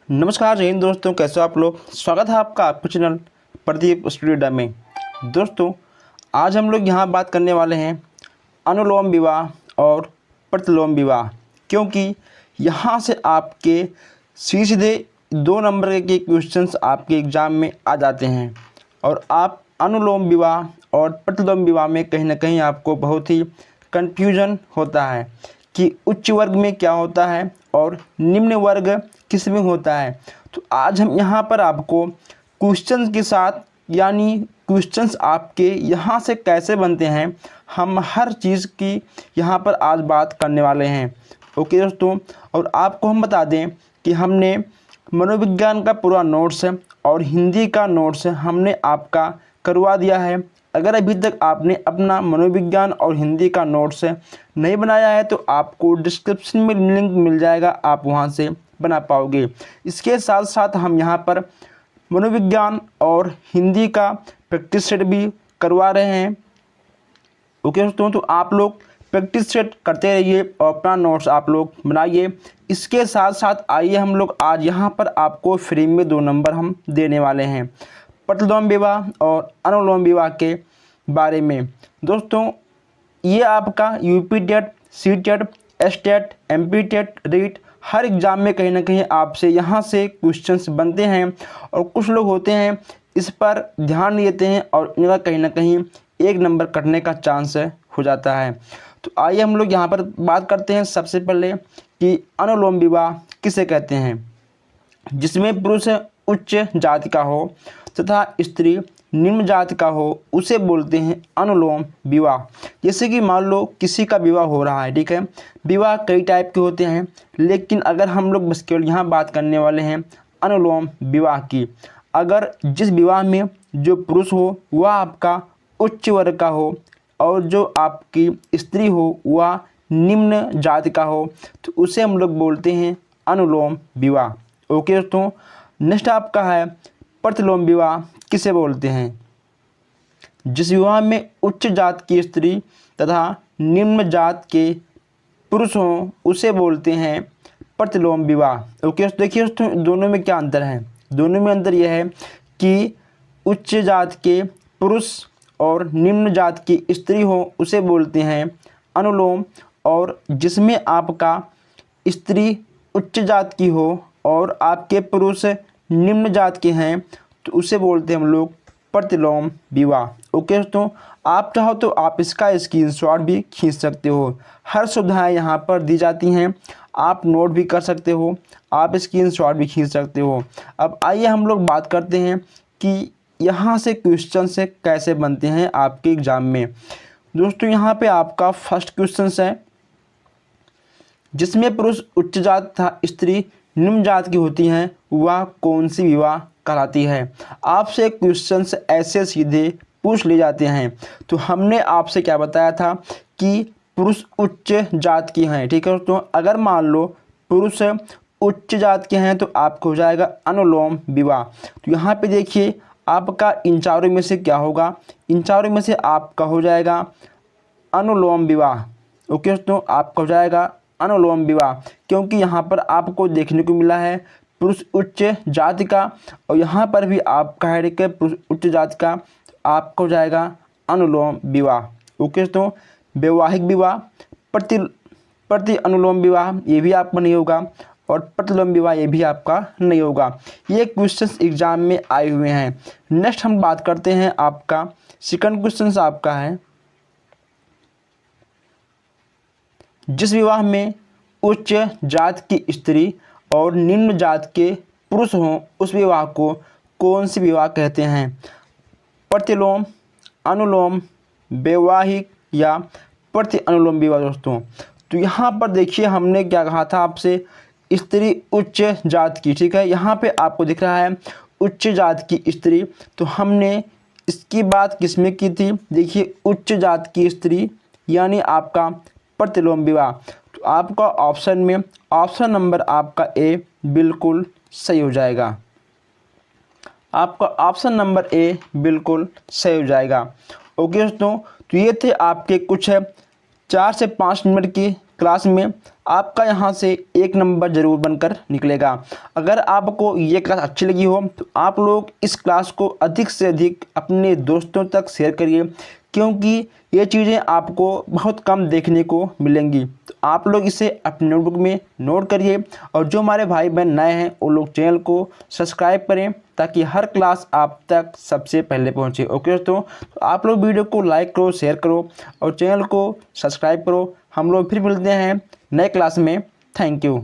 नमस्कार, जय हिंद दोस्तों। कैसे हो आप लोग। स्वागत है आपका आपके चैनल प्रदीप स्टूडियो में। दोस्तों, आज हम लोग यहाँ बात करने वाले हैं अनुलोम विवाह और प्रतिलोम विवाह, क्योंकि यहाँ से आपके सीधे 2 नंबर के क्वेश्चंस आपके एग्ज़ाम में आ जाते हैं और आप अनुलोम विवाह और प्रतिलोम विवाह में कहीं ना कहीं आपको बहुत ही कन्फ्यूजन होता है कि उच्च वर्ग में क्या होता है और निम्न वर्ग किस में होता है। तो आज हम यहाँ पर आपको क्वेश्चंस के साथ, यानी क्वेश्चंस आपके यहाँ से कैसे बनते हैं, हम हर चीज़ की यहाँ पर आज बात करने वाले हैं। ओके दोस्तों, और आपको हम बता दें कि हमने मनोविज्ञान का पूरा नोट्स और हिंदी का नोट्स हमने आपका करवा दिया है। अगर अभी तक आपने अपना मनोविज्ञान और हिंदी का नोट्स नहीं बनाया है तो आपको डिस्क्रिप्शन में लिंक मिल जाएगा, आप वहां से बना पाओगे। इसके साथ साथ हम यहां पर मनोविज्ञान और हिंदी का प्रैक्टिस सेट भी करवा रहे हैं। ओके दोस्तों, तो आप लोग प्रैक्टिस सेट करते रहिए और अपना नोट्स आप लोग बनाइए। इसके साथ साथ आइए हम लोग आज यहाँ पर आपको फ्री में 2 नंबर हम देने वाले हैं प्रतिलोम विवाह और अनुलोम विवाह के बारे में। दोस्तों, ये आपका UP TET, C TET, S TET, M P TET, REET हर एग्ज़ाम में कहीं ना कहीं आपसे यहाँ से क्वेश्चंस बनते हैं और कुछ लोग होते हैं इस पर ध्यान नहीं देते हैं और इनका कहीं ना कहीं 1 नंबर कटने का चांस हो जाता है। तो आइए हम लोग यहाँ पर बात करते हैं सबसे पहले कि अनुलोम विवाह किसे कहते हैं, जिसमें पुरुष उच्च जाति का हो तथा स्त्री निम्न जाति का हो, उसे बोलते हैं अनुलोम विवाह। जैसे कि मान लो किसी का विवाह हो रहा है, ठीक है। विवाह कई टाइप के होते हैं, लेकिन अगर हम लोग बस केवल यहाँ बात करने वाले हैं अनुलोम विवाह की, अगर जिस विवाह में जो पुरुष हो वह आपका उच्च वर्ग का हो और जो आपकी स्त्री हो वह निम्न जाति का हो, तो उसे हम लोग बोलते हैं अनुलोम विवाह। ओके दोस्तों, नेक्स्ट आपका है प्रतिलोम विवाह किसे बोलते हैं, जिस विवाह में उच्च जात की स्त्री तथा निम्न जात के पुरुष हों उसे बोलते हैं प्रतिलोम विवाह। ओके, देखिए दोस्तों, दोनों में क्या अंतर है। दोनों में अंतर यह है कि उच्च जात के पुरुष और निम्न जात की स्त्री हो उसे बोलते हैं अनुलोम, और जिसमें आपका स्त्री उच्च जात की हो और आपके पुरुष निम्न जात के हैं तो उसे बोलते हैं हम लोग प्रतिलोम विवाह। ओके दोस्तों, आप चाहो तो आप इसका स्क्रीनशॉट भी खींच सकते हो। हर सुविधाएं यहाँ पर दी जाती हैं, आप नोट भी कर सकते हो, आप स्क्रीनशॉट भी खींच सकते हो। अब आइए हम लोग बात करते हैं कि यहाँ से क्वेश्चन से कैसे बनते हैं आपके एग्ज़ाम में। दोस्तों, यहाँ पे आपका फर्स्ट क्वेश्चन है, जिसमें पुरुष उच्च जात तथा स्त्री निम्न जात की होती हैं वह कौन सी विवाह कहलाती है। आपसे क्वेश्चंस ऐसे सीधे पूछ ले जाते हैं। तो हमने आपसे क्या बताया था कि पुरुष उच्च जात की हैं, ठीक है दोस्तों। अगर मान लो पुरुष उच्च जात के हैं तो आपको हो जाएगा अनुलोम विवाह। तो यहाँ पे देखिए आपका इन चारों में से क्या होगा, इन चारों में से आपका हो जाएगा अनुलोम विवाह। ओके दोस्तों, आपका हो जाएगा अनुलोम विवाह, क्योंकि यहाँ पर आपको देखने को मिला है पुरुष उच्च जाति का और यहाँ पर भी आपका है कि पुरुष उच्च जाति का, तो आपको हो जाएगा अनुलोम विवाह। ओके दोस्तों, वैवाहिक विवाह, प्रति अनुलोम विवाह ये भी आपका नहीं होगा और प्रतिलोम विवाह ये भी आपका नहीं होगा। ये क्वेश्चंस एग्जाम में आए हुए हैं। नेक्स्ट हम बात करते हैं, आपका सेकंड क्वेश्चन आपका है, जिस विवाह में उच्च जात की स्त्री और निम्न जात के पुरुष हों उस विवाह को कौन सी विवाह कहते हैं। प्रतिलोम, अनुलोम, वैवाहिक या प्रति अनुलोम विवाह। दोस्तों, तो यहाँ पर देखिए हमने क्या कहा था आपसे, स्त्री उच्च जात की, ठीक है। यहाँ पे आपको दिख रहा है उच्च जात की स्त्री, तो हमने इसकी बात किसमें की थी, देखिए उच्च जात की स्त्री यानी आपका प्रतिलोम विवाह। तो आपका ऑप्शन में ऑप्शन नंबर आपका ए बिल्कुल सही हो जाएगा। आपका ऑप्शन नंबर ए बिल्कुल सही हो जाएगा। ओके दोस्तों, तो ये थे आपके कुछ 4 से 5 मिनट की क्लास में आपका यहाँ से 1 नंबर ज़रूर बनकर निकलेगा। अगर आपको ये क्लास अच्छी लगी हो तो आप लोग इस क्लास को अधिक से अधिक अपने दोस्तों तक शेयर करिए, क्योंकि ये चीज़ें आपको बहुत कम देखने को मिलेंगी। तो आप लोग इसे अपने नोटबुक में नोट करिए, और जो हमारे भाई बहन नए हैं वो लोग चैनल को सब्सक्राइब करें ताकि हर क्लास आप तक सबसे पहले पहुंचे। ओके दोस्तों, तो आप लोग वीडियो को लाइक करो, शेयर करो और चैनल को सब्सक्राइब करो। हम लोग फिर मिलते हैं नए क्लास में। Thank you.